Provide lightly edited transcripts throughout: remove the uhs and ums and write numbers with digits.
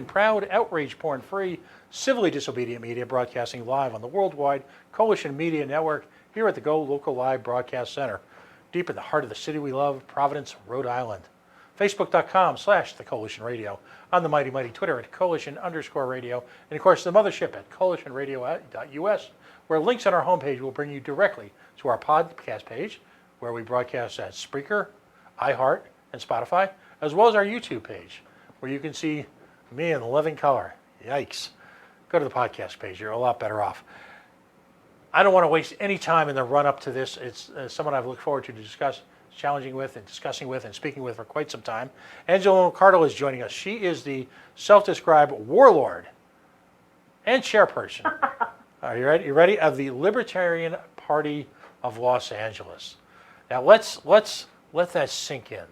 proud, outrage porn-free, civilly disobedient media broadcasting live on the worldwide Coalition Media Network here at the Go Local Live Broadcast Center, deep in the heart of the city we love, Providence, Rhode Island. Facebook.com/The Coalition Radio, on the mighty Twitter at Coalition_radio, and of course the mothership at coalitionradio.us, where links on our homepage will bring you directly to our podcast page, where we broadcast at Spreaker, iHeart, and Spotify, as well as our YouTube page, where you can see me in living color. Yikes. Go to the podcast page. You're a lot better off. I don't want to waste any time in the run-up to this. It's someone I've looked forward to challenging with and discussing with and speaking with for quite some time. Angela McCardle is joining us. She is the self-described warlord and chairperson. Are you ready? You ready? Of the Libertarian Party of Los Angeles. Now let that sink in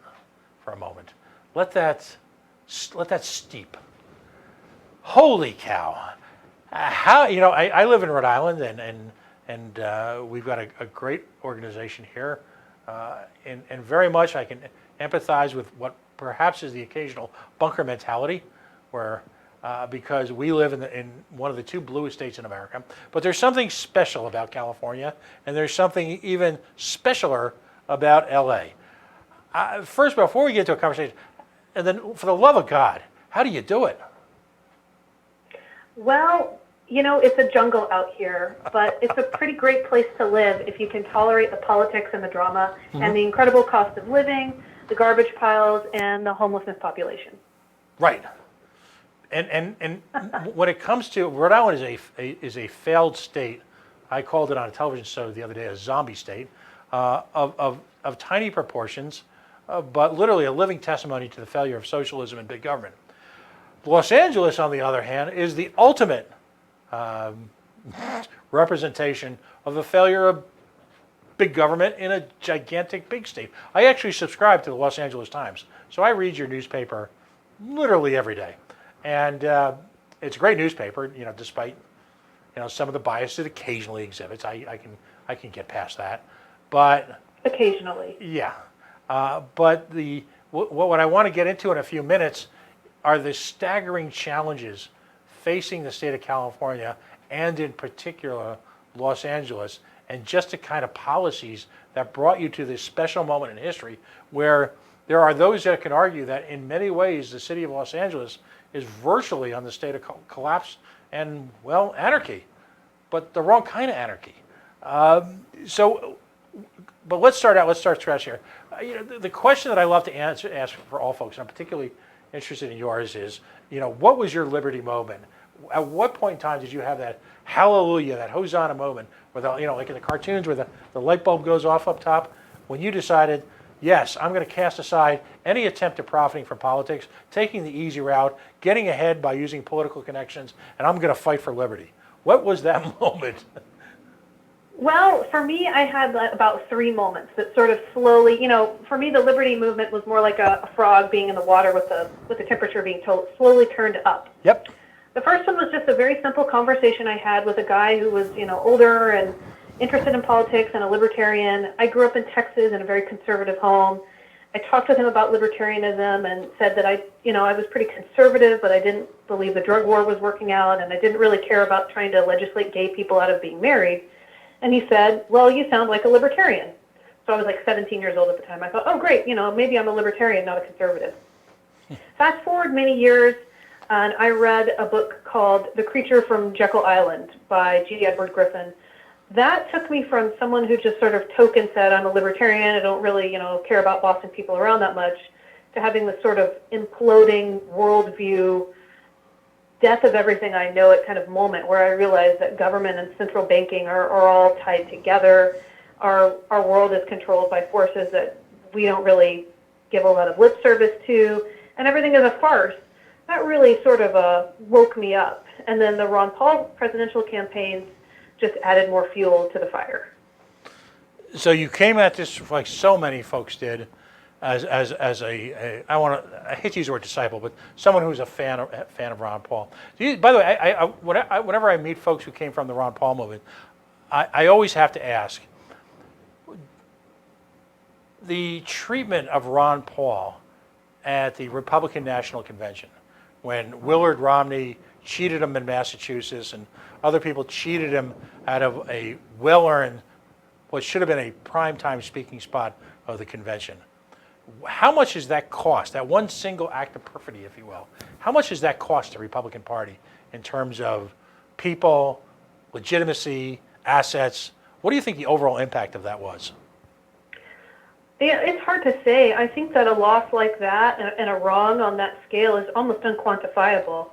for a moment. Let that steep. Holy cow! How I live in Rhode Island and we've got a great organization here. And very much I can empathize with what perhaps is the occasional bunker mentality, where because we live in one of the two bluest states in America. But there's something special about California, and there's something even specialer about LA. First, before we get to a conversation, and then for the love of God, how do you do it? Well, it's a jungle out here, but it's a pretty great place to live if you can tolerate the politics and the drama and the incredible cost of living, the garbage piles, and the homelessness population. Right. And when it comes to Rhode Island is a failed state. I called it on a television show the other day a zombie state of tiny proportions, but literally a living testimony to the failure of socialism and big government. Los Angeles, on the other hand, is the ultimate representation of the failure of big government in a gigantic big state. I actually subscribe to the Los Angeles Times, so I read your newspaper literally every day, and it's a great newspaper. Despite some of the bias it occasionally exhibits, I can get past that, but occasionally, yeah. But what I want to get into in a few minutes are the staggering challenges facing the state of California, and in particular Los Angeles, and just the kind of policies that brought you to this special moment in history, where there are those that can argue that in many ways the city of Los Angeles is virtually on the state of collapse and, well, anarchy, but the wrong kind of anarchy. But let's start scratch here. The question that I love to ask for all folks, and I'm particularly interested in yours, is, what was your liberty moment? At what point in time did you have that hallelujah, that Hosanna moment, where like in the cartoons where the light bulb goes off up top, when you decided, yes, I'm going to cast aside any attempt at profiting from politics, taking the easy route, getting ahead by using political connections, and I'm going to fight for liberty? What was that moment? Well, for me, I had about 3 moments that sort of slowly, for me, the liberty movement was more like a frog being in the water with the temperature being slowly turned up. Yep. The first one was just a very simple conversation I had with a guy who was, older and interested in politics and a libertarian. I grew up in Texas in a very conservative home. I talked with him about libertarianism and said that I was pretty conservative, but I didn't believe the drug war was working out, and I didn't really care about trying to legislate gay people out of being married. And he said, well, you sound like a libertarian. So I was like 17 years old at the time. I thought, oh, great, maybe I'm a libertarian, not a conservative. Fast forward many years, and I read a book called The Creature from Jekyll Island by G. Edward Griffin. That took me from someone who just sort of token said, I'm a libertarian, I don't really, care about bossing people around that much, to having this sort of imploding worldview, death of everything I know it kind of moment where I realized that government and central banking are all tied together. Our world is controlled by forces that we don't really give a lot of lip service to, and everything is a farce. That really sort of woke me up. And then the Ron Paul presidential campaigns just added more fuel to the fire. So you came at this, like so many folks did, as I hate to use the word disciple, but someone who's a fan of Ron Paul. By the way, whenever I meet folks who came from the Ron Paul movement, I always have to ask, the treatment of Ron Paul at the Republican National Convention, when Willard Romney cheated him in Massachusetts and other people cheated him out of a well-earned, what should have been a primetime speaking spot of the convention. How much does that cost, that one single act of perfidy, if you will, how much does that cost the Republican Party in terms of people, legitimacy, assets? What do you think the overall impact of that was? Yeah, it's hard to say. I think that a loss like that and a wrong on that scale is almost unquantifiable.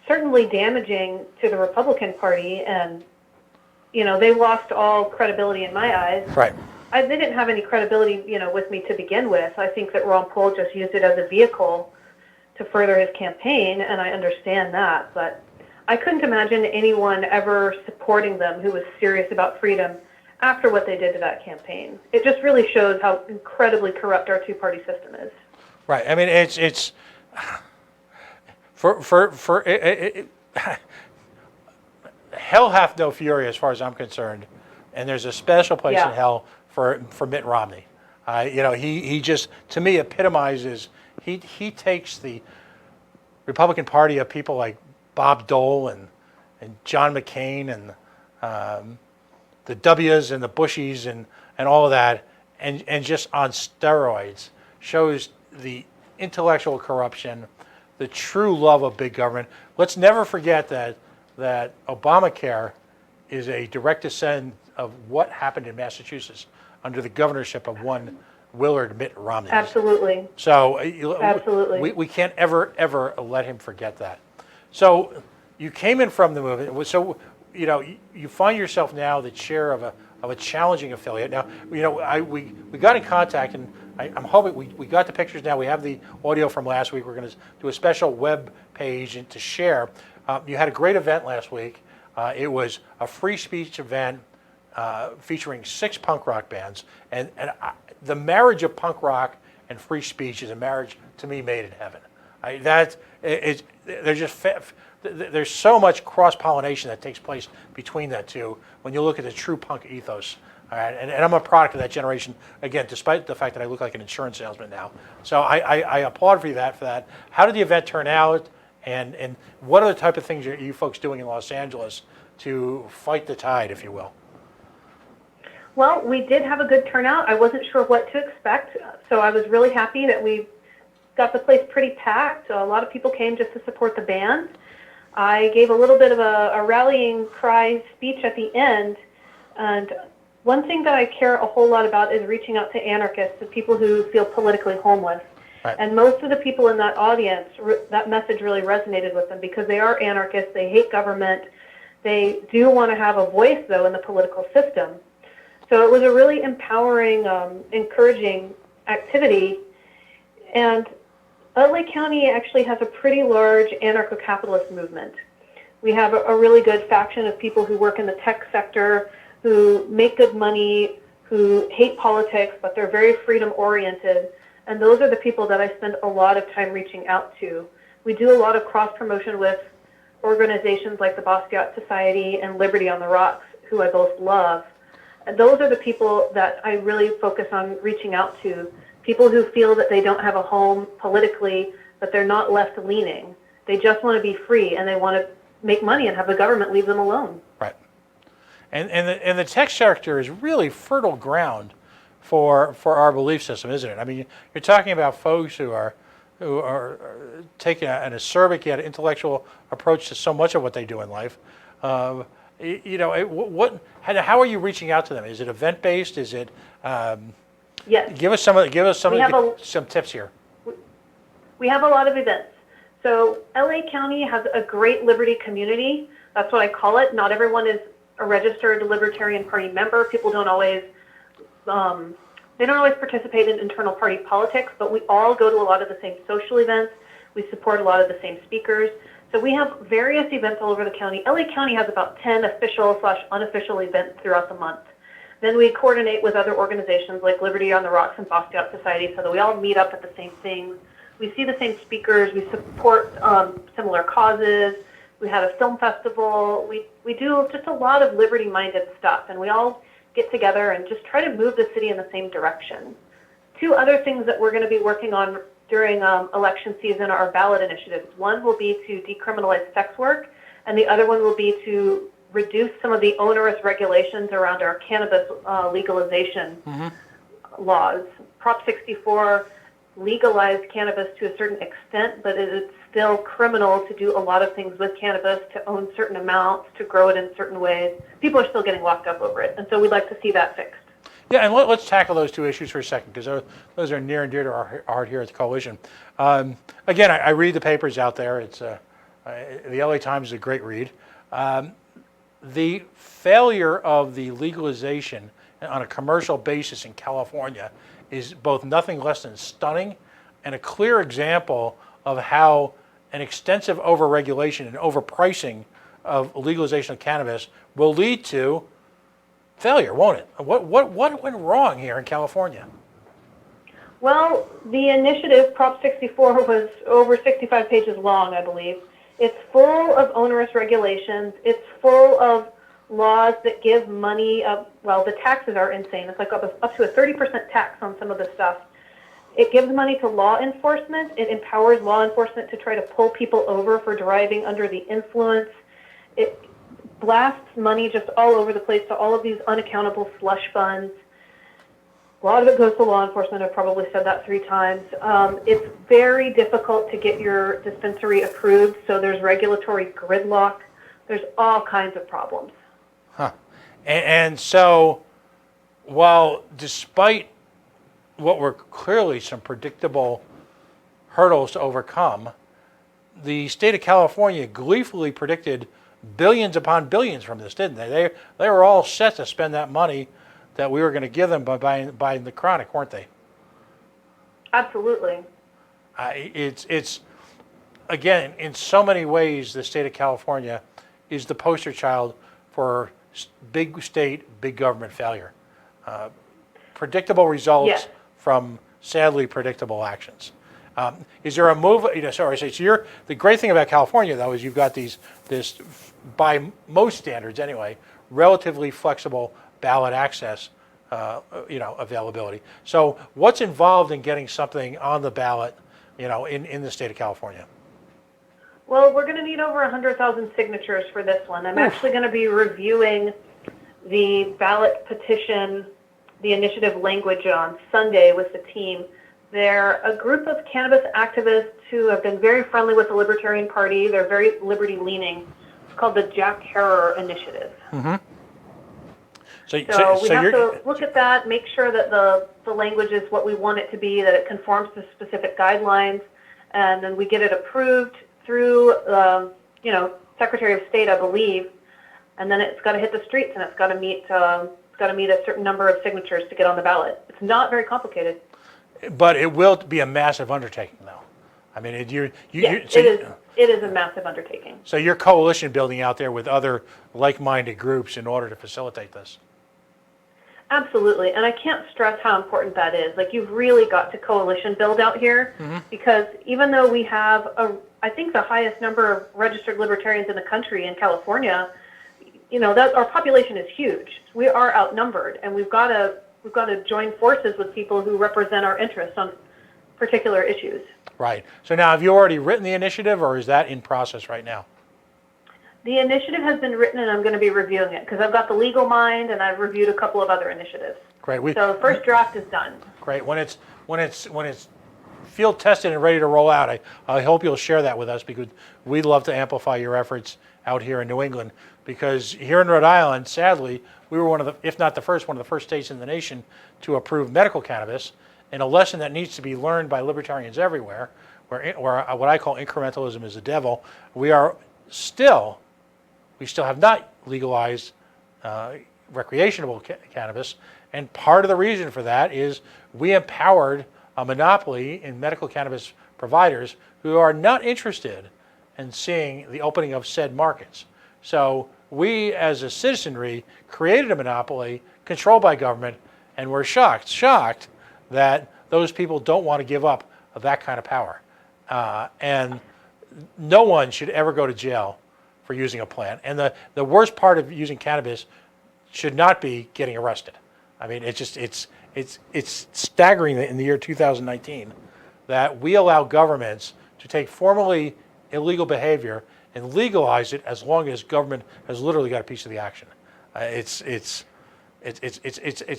Certainly damaging to the Republican Party, and they lost all credibility in my eyes. Right. They didn't have any credibility, with me to begin with. I think that Ron Paul just used it as a vehicle to further his campaign, and I understand that. But I couldn't imagine anyone ever supporting them who was serious about freedom after what they did to that campaign. It just really shows how incredibly corrupt our two-party system is. Right. I mean, it's hell hath no fury as far as I'm concerned, and there's a special place in hell for Mitt Romney. He just, to me, epitomizes. He takes the Republican Party of people like Bob Dole and John McCain and the W's and the Bushies and all of that, and just on steroids shows the intellectual corruption, the true love of big government. Let's never forget that Obamacare is a direct descendant of what happened in Massachusetts under the governorship of one Willard Mitt Romney. Absolutely. So absolutely, we can't ever let him forget that. So you came in from the movement. So you find yourself now the chair of a challenging affiliate. Now we got in contact, and I'm hoping we got the pictures now. We have the audio from last week. We're going to do a special web page to share. You had a great event last week. It was a free speech event featuring 6 punk rock bands, and the marriage of punk rock and free speech is a marriage to me made in heaven. There's so much cross-pollination that takes place between that two when you look at the true punk ethos. All right, and I'm a product of that generation, again, despite the fact that I look like an insurance salesman now. So I applaud for that. How did the event turn out, and what are the type of things are you folks doing in Los Angeles to fight the tide, if you will? Well, we did have a good turnout. I wasn't sure what to expect, so I was really happy that we got the place pretty packed. A lot of people came just to support the band. I gave a little bit of a rallying cry speech at the end, and one thing that I care a whole lot about is reaching out to anarchists, the people who feel politically homeless. Right. And most of the people in that audience, that message really resonated with them because they are anarchists, they hate government, they do want to have a voice, though, in the political system. So it was a really empowering, encouraging activity. And LA County actually has a pretty large anarcho-capitalist movement. We have a really good faction of people who work in the tech sector, who make good money, who hate politics, but they're very freedom-oriented. And those are the people that I spend a lot of time reaching out to. We do a lot of cross-promotion with organizations like the Basquiat Society and Liberty on the Rocks, who I both love. And those are the people that I really focus on reaching out to, people who feel that they don't have a home politically, but they're not left-leaning. They just want to be free, and they want to make money and have the government leave them alone. Right. And the tech sector is really fertile ground for our belief system, isn't it? I mean, you're talking about folks who are taking an acerbic yet intellectual approach to so much of what they do in life. How are you reaching out to them? Is it event based? Is it? Yes. Give us some tips here. We have a lot of events. So LA County has a great liberty community. That's what I call it. Not everyone is a registered Libertarian Party member. People don't always participate in internal party politics, but we all go to a lot of the same social events. We support a lot of the same speakers. So we have various events all over the county. LA County has about 10 official/unofficial events throughout the month. Then we coordinate with other organizations like Liberty on the Rocks and Basquiat Society so that we all meet up at the same things. We see the same speakers. We support similar causes. We had a film festival. We do just a lot of liberty-minded stuff, and we all get together and just try to move the city in the same direction. 2 other things that we're going to be working on during election season are ballot initiatives. One will be to decriminalize sex work, and the other one will be to reduce some of the onerous regulations around our cannabis legalization laws. Prop 64 legalized cannabis to a certain extent, but it is still criminal to do a lot of things with cannabis, to own certain amounts, to grow it in certain ways. People are still getting locked up over it, and so we'd like to see that fixed. Yeah, and let's tackle those two issues for a second, because those are near and dear to our heart here at the Coalition. Again, I read the papers out there. It's the LA Times is a great read. The failure of the legalization on a commercial basis in California is both nothing less than stunning and a clear example of how an extensive overregulation and overpricing of legalization of cannabis will lead to failure, won't it? What went wrong here in California? Well, the initiative, Prop 64, was over 65 pages long, I believe. It's full of onerous regulations. It's full of laws that give money. Well, the taxes are insane. It's like up to a 30% tax on some of the stuff. It gives money to law enforcement. It empowers law enforcement to try to pull people over for driving under the influence. It blasts money just all over the place to all of these unaccountable slush funds. A lot of it goes to law enforcement. I've probably said that 3 times. It's very difficult to get your dispensary approved, so there's regulatory gridlock. There's all kinds of problems. Huh. And so, while despite what were clearly some predictable hurdles to overcome, the state of California gleefully predicted billions upon billions from this, didn't they? They were all set to spend that money that we were going to give them by buying the chronic, weren't they? Absolutely. It's again, in so many ways, the state of California is the poster child for big state, big government failure. Predictable results Yes. from sadly predictable actions. Is there a move? The great thing about California, though, is you've got this, by most standards anyway, relatively flexible ballot access, availability. So, what's involved in getting something on the ballot, in the state of California? Well, we're going to need over 100,000 signatures for this one. I'm actually going to be reviewing the ballot petition, the initiative language on Sunday with the team. They're a group of cannabis activists who have been very friendly with the Libertarian Party. They're very liberty-leaning. It's called the Jack Herrer Initiative. Mm-hmm. So we have to look at that, make sure that the language is what we want it to be, that it conforms to specific guidelines, and then we get it approved through, Secretary of State, I believe, and then it's got to hit the streets and it's got to meet a certain number of signatures to get on the ballot. It's not very complicated. But it will be a massive undertaking, though. I mean, it is a massive undertaking. So you're coalition building out there with other like-minded groups in order to facilitate this. Absolutely, and I can't stress how important that is. Like, you've really got to coalition build out here, because even though we have I think the highest number of registered libertarians in the country in California, that our population is huge. We are outnumbered, and we've got to join forces with people who represent our interests on particular issues. Right. So now, have you already written the initiative, or is that in process right now? The initiative has been written, and I'm going to be reviewing it because I've got the legal mind, and I've reviewed a couple of other initiatives. Great. So the first draft is done. Great. When it's field tested and ready to roll out, I hope you'll share that with us, because we'd love to amplify your efforts out here in New England. Because here in Rhode Island, sadly, we were one of the first states in the nation to approve medical cannabis, and a lesson that needs to be learned by libertarians everywhere, where what I call incrementalism is the devil. We still have not legalized recreational cannabis, and part of the reason for that is we empowered a monopoly in medical cannabis providers who are not interested in seeing the opening of said markets. So we, as a citizenry, created a monopoly controlled by government, and we're shocked that those people don't want to give up that kind of power. And no one should ever go to jail for using a plant. And the worst part of using cannabis should not be getting arrested. I mean, it's staggering that in the year 2019 that we allow governments to take formerly illegal behavior and legalize it as long as government has literally got a piece of the action. It's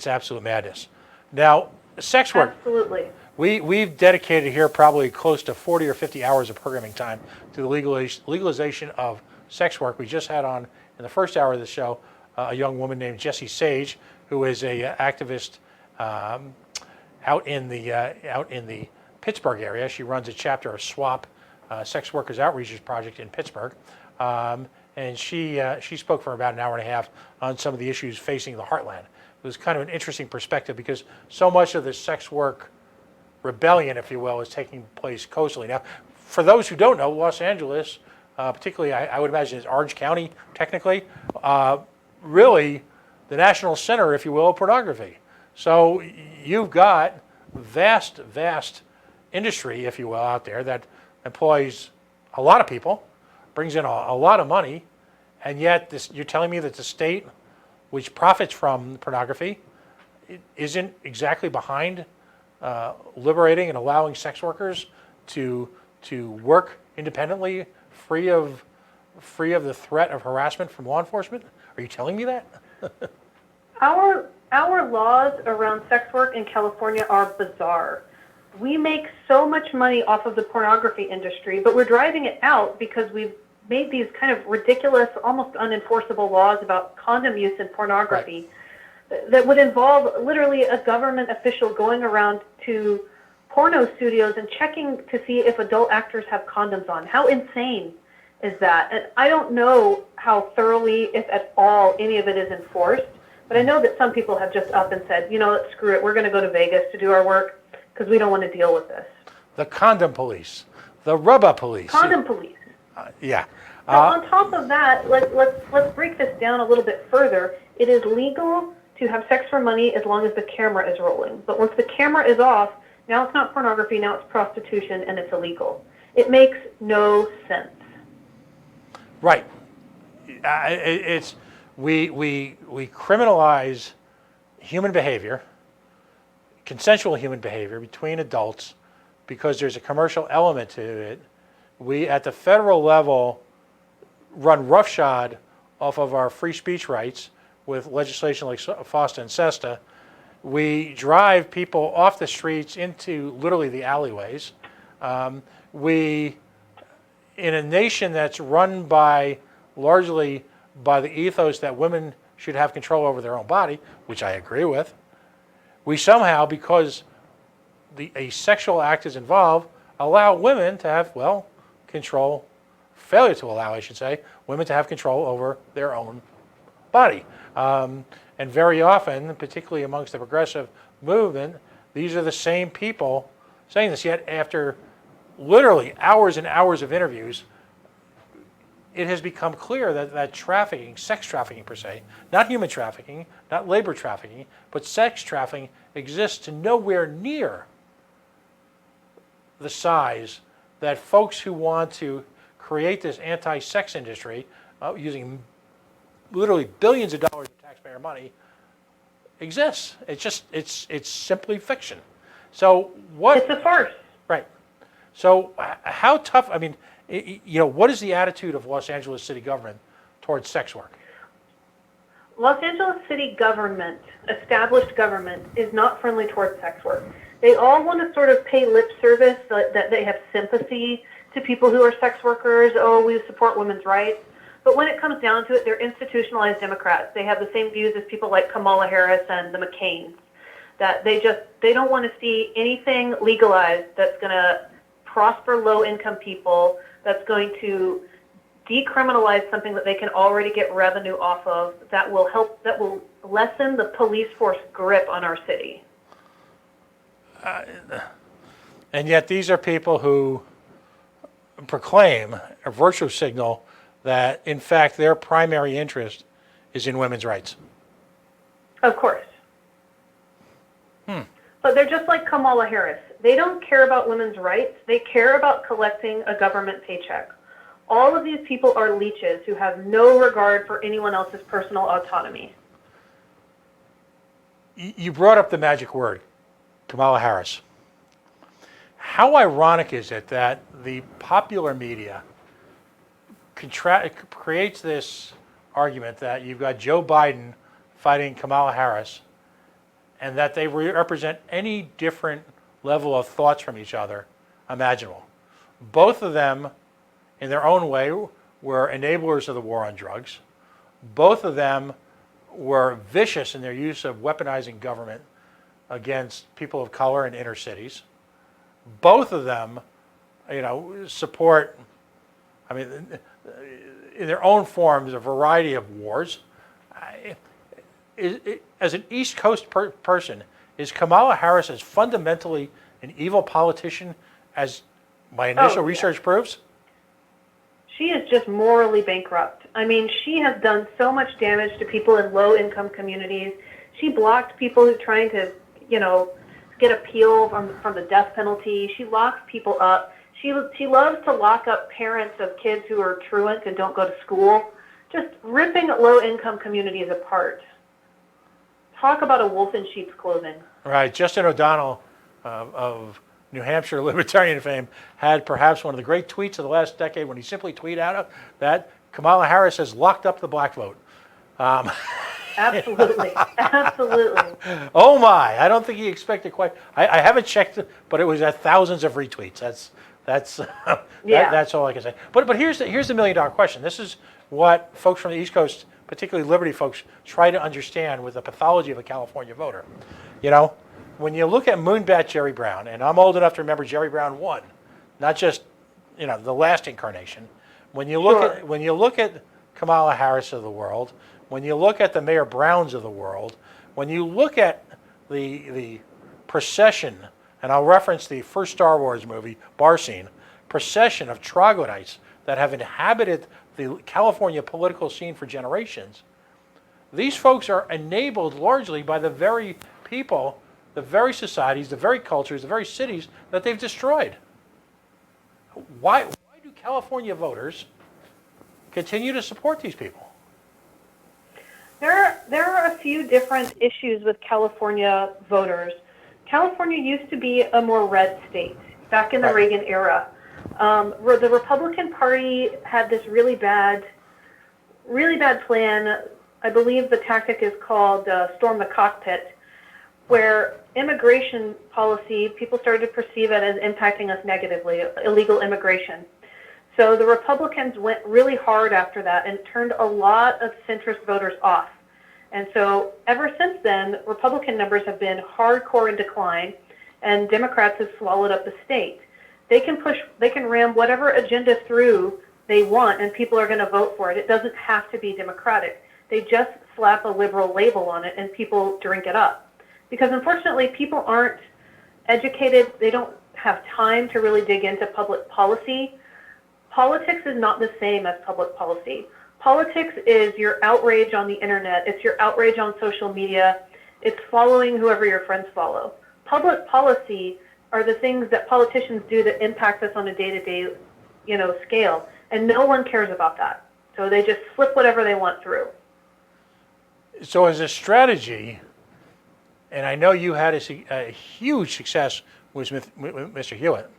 absolute madness. Now, sex work. Absolutely. We've dedicated here probably close to 40 or 50 hours of programming time to the legalization of sex work. We just had on in the first hour of the show a young woman named Jessie Sage, who is a activist out in the Pittsburgh area. She runs a chapter of SWAP, Sex Workers Outreach Project in Pittsburgh, and she spoke for about an hour and a half on some of the issues facing the heartland. It was kind of an interesting perspective because so much of the sex work rebellion, if you will, is taking place coastally. Now, for those who don't know, Los Angeles, particularly I would imagine it's Orange County technically, really the national center, if you will, of pornography. So you've got vast industry, if you will, out there that employs a lot of people, brings in a lot of money, and yet you're telling me that the state, which profits from pornography, isn't exactly behind liberating and allowing sex workers to work independently, free of the threat of harassment from law enforcement? Are you telling me that? Our laws around sex work in California are bizarre. We make so much money off of the pornography industry, but we're driving it out because we've made these kind of ridiculous, almost unenforceable laws about condom use in pornography that would involve literally a government official going around to porno studios and checking to see if adult actors have condoms on. How insane is that? And I don't know how thoroughly, if at all, any of it is enforced, but I know that some people have just up and said, you know, screw it, we're going to go to Vegas to do our work because we don't want to deal with this. The condom police, the rubber police. Condom police. Yeah. On top of that, let's break this down a little bit further. It is legal to have sex for money as long as the camera is rolling. But once the camera is off, now it's not pornography, now it's prostitution, and it's illegal. It makes no sense. Right. We criminalize human behavior, consensual human behavior between adults, because there's a commercial element to it. We, at the federal level, run roughshod off of our free speech rights with legislation like FOSTA and SESTA. We drive people off the streets into literally the alleyways. We, in a nation that's run largely by the ethos that women should have control over their own body, which I agree with, we somehow, because a sexual act is involved, allow women to have, failure to allow, I should say, women to have control over their own body. And very often, particularly amongst the progressive movement, these are the same people saying this. Yet after literally hours and hours of interviews, it has become clear that trafficking, sex trafficking per se, not human trafficking, not labor trafficking, but sex trafficking exists to nowhere near the size that folks who want to create this anti-sex industry using literally billions of dollars of taxpayer money exists. It's simply fiction. So what? It's a farce. Right. So how tough? I mean, what is the attitude of Los Angeles city government towards sex work? Los Angeles city government, established government, is not friendly towards sex work. They all want to sort of pay lip service that they have sympathy to people who are sex workers. Oh, we support women's rights. But when it comes down to it, they're institutionalized Democrats. They have the same views as people like Kamala Harris and the McCains. That they don't want to see anything legalized that's going to prosper low-income people, that's going to decriminalize something that they can already get revenue off of, that will lessen the police force grip on our city. And yet these are people who proclaim a virtue signal that, in fact, their primary interest is in women's rights. Of course. But they're just like Kamala Harris. They don't care about women's rights. They care about collecting a government paycheck. All of these people are leeches who have no regard for anyone else's personal autonomy. You brought up the magic word, Kamala Harris. How ironic is it that the popular media creates this argument that you've got Joe Biden fighting Kamala Harris, and that they represent any different level of thoughts from each other imaginable. Both of them, in their own way, were enablers of the war on drugs. Both of them were vicious in their use of weaponizing government against people of color in inner cities. Both of them, support, in their own forms, a variety of wars. As an East Coast person, is Kamala Harris as fundamentally an evil politician as my initial research proves? She is just morally bankrupt. I mean, she has done so much damage to people in low-income communities. She blocked people who are trying to, get appeal from the death penalty. She locks people up. She loves to lock up parents of kids who are truants and don't go to school, just ripping low-income communities apart. Talk about a wolf in sheep's clothing. Right. Justin O'Donnell of New Hampshire Libertarian fame had perhaps one of the great tweets of the last decade when he simply tweeted out that Kamala Harris has locked up the black vote. Absolutely. Absolutely. Oh my! I don't think he expected quite. I haven't checked, but it was at thousands of retweets. That's that's all I can say. But here's the $1 million question. This is what folks from the East Coast, particularly Liberty folks, try to understand with the pathology of a California voter. When you look at Moonbat Jerry Brown, and I'm old enough to remember Jerry Brown 1, not just the last incarnation. When you look at Kamala Harris of the world, when you look at the Mayor Browns of the world, when you look at the procession, and I'll reference the first Star Wars movie, bar scene, procession of troglodytes that have inhabited the California political scene for generations, these folks are enabled largely by the very people, the very societies, the very cultures, the very cities that they've destroyed. Why do California voters continue to support these people? There are a few different issues with California voters. California used to be a more red state back in the Reagan era. The Republican Party had this really bad plan. I believe the tactic is called storm the cockpit, where immigration policy, people started to perceive it as impacting us negatively, illegal immigration. So the Republicans went really hard after that and turned a lot of centrist voters off. And so ever since then, Republican numbers have been hardcore in decline, and Democrats have swallowed up the state. They can ram whatever agenda through they want, and people are going to vote for it. It doesn't have to be Democratic. They just slap a liberal label on it, and people drink it up. Because unfortunately, people aren't educated. They don't have time to really dig into public policy. Politics is not the same as public policy. Politics is your outrage on the internet. It's your outrage on social media. It's following whoever your friends follow. Public policy are the things that politicians do that impact us on a day-to-day, scale, and no one cares about that. So they just slip whatever they want through. So as a strategy, and I know you had a huge success with Mr. Hewitt,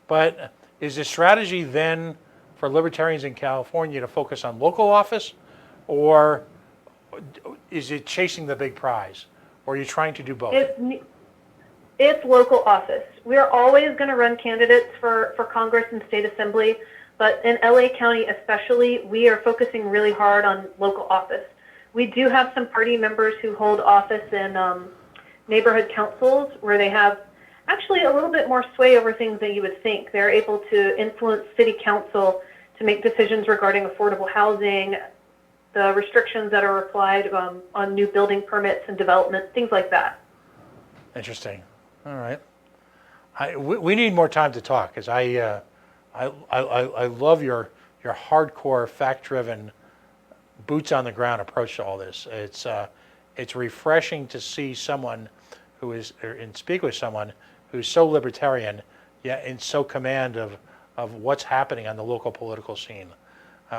but is the strategy then for libertarians in California to focus on local office, or is it chasing the big prize, or are you trying to do both? It's local office. We're always going to run candidates for Congress and state assembly, but in LA County especially, we are focusing really hard on local office. We do have some party members who hold office in neighborhood councils where they have actually a little bit more sway over things than you would think. They're able to influence city council to make decisions regarding affordable housing, the restrictions that are applied on new building permits and development, things like that. Interesting. All right. We need more time to talk, because I love your hardcore, fact-driven, boots on the ground approach to all this. It's refreshing to see someone and speak with someone who's so libertarian, yet in so command of what's happening on the local political scene.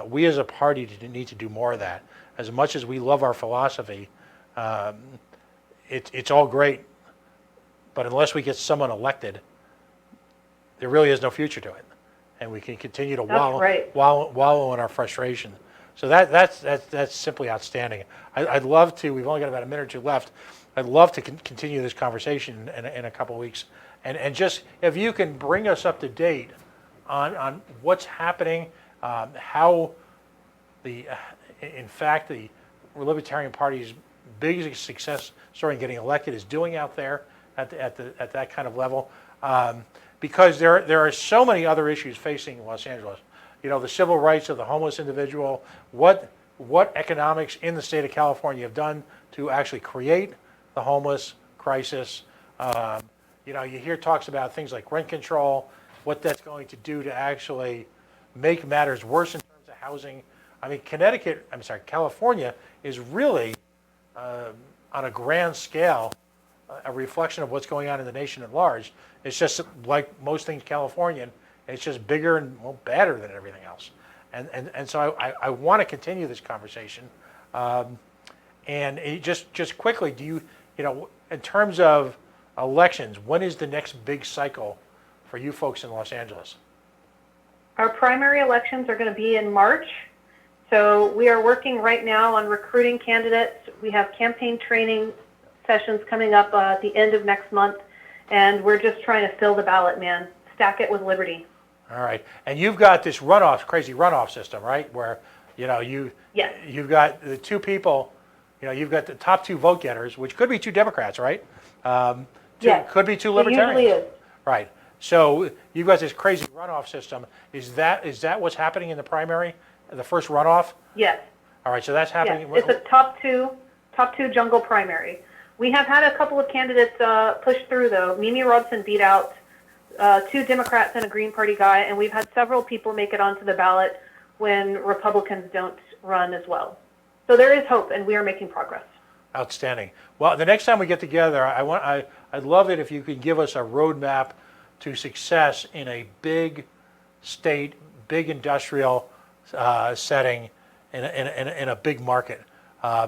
We as a party need to do more of that. As much as we love our philosophy, it's all great, but unless we get someone elected, there really is no future to it, and we can continue to That's right. wallow in our frustration. So that's simply outstanding. I'd love to. We've only got about a minute or two left. I'd love to continue this conversation in a couple of weeks, and just if you can bring us up to date on what's happening, how in fact the Libertarian Party's biggest success story in getting elected is doing out there at that kind of level, because there are so many other issues facing Los Angeles. You know, the civil rights of the homeless individual, what economics in the state of California have done to actually create the homeless crisis. You know, you hear talks about things like rent control, what that's going to do to actually make matters worse in terms of housing. I mean, California is really, on a grand scale, a reflection of what's going on in the nation at large. It's just like most things Californian, it's just bigger and badder than everything else. And so I want to continue this conversation. And just quickly, you know, in terms of elections, when is the next big cycle for you folks in Los Angeles? Our primary elections are going to be in March. So we are working right now on recruiting candidates. We have campaign training sessions coming up at the end of next month, and we're just trying to fill the ballot, man. Stack it with liberty. All right, and you've got this crazy runoff system, right? Where, you know, Yes. you've got the two people, you know, you've got the top two vote getters, which could be two Democrats, right? Yes. Could be two It Libertarians. usually is. Right. So you've got this crazy runoff system. Is that what's happening in the primary, the first runoff? Yes. All right, so that's happening. Yes. It's a top two jungle primary. We have had a couple of candidates push through, though. Mimi Robson beat out two Democrats and a Green Party guy, and we've had several people make it onto the ballot when Republicans don't run as well. So there is hope, and we are making progress. Outstanding. Well, the next time we get together, I'd love it if you could give us a roadmap to success in a big state, big industrial setting, in a big market,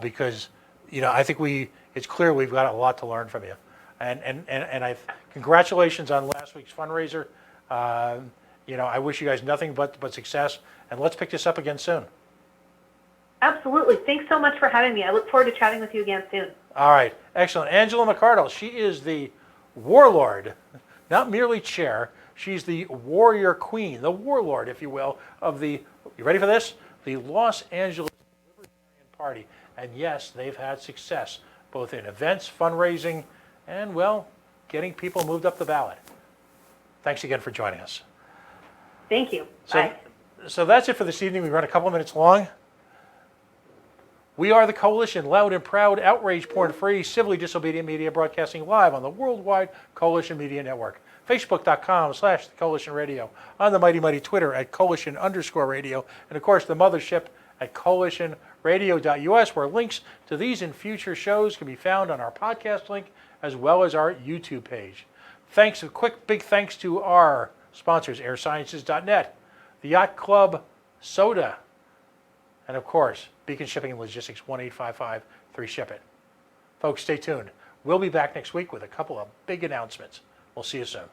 because, you know, I think it's clear we've got a lot to learn from you, and congratulations on last week's fundraiser. You know, I wish you guys nothing but success, and let's pick this up again soon. Absolutely. Thanks so much for having me. I look forward to chatting with you again soon. All right, excellent. Angela McCardle, she is the warlord, not merely chair. She's the warrior queen, the warlord, if you will, of the, you ready for this? The Los Angeles Libertarian Party. And yes, they've had success, both in events, fundraising, and, well, getting people moved up the ballot. Thanks again for joining us. Thank you. Bye. So that's it for this evening. We run a couple of minutes long. We are the Coalition, loud and proud, outrage porn-free, civilly disobedient media broadcasting live on the worldwide Coalition Media Network. Facebook.com/The Coalition Radio, on the mighty Twitter at Coalition_radio, and of course the mothership at CoalitionRadio.us, where links to these and future shows can be found on our podcast link as well as our YouTube page. Thanks, a quick big thanks to our sponsors, airsciences.net, the Yacht Club Soda, and of course, Beacon Shipping and Logistics, 1-855-3SHIP-IT. Folks, stay tuned. We'll be back next week with a couple of big announcements. We'll see you soon.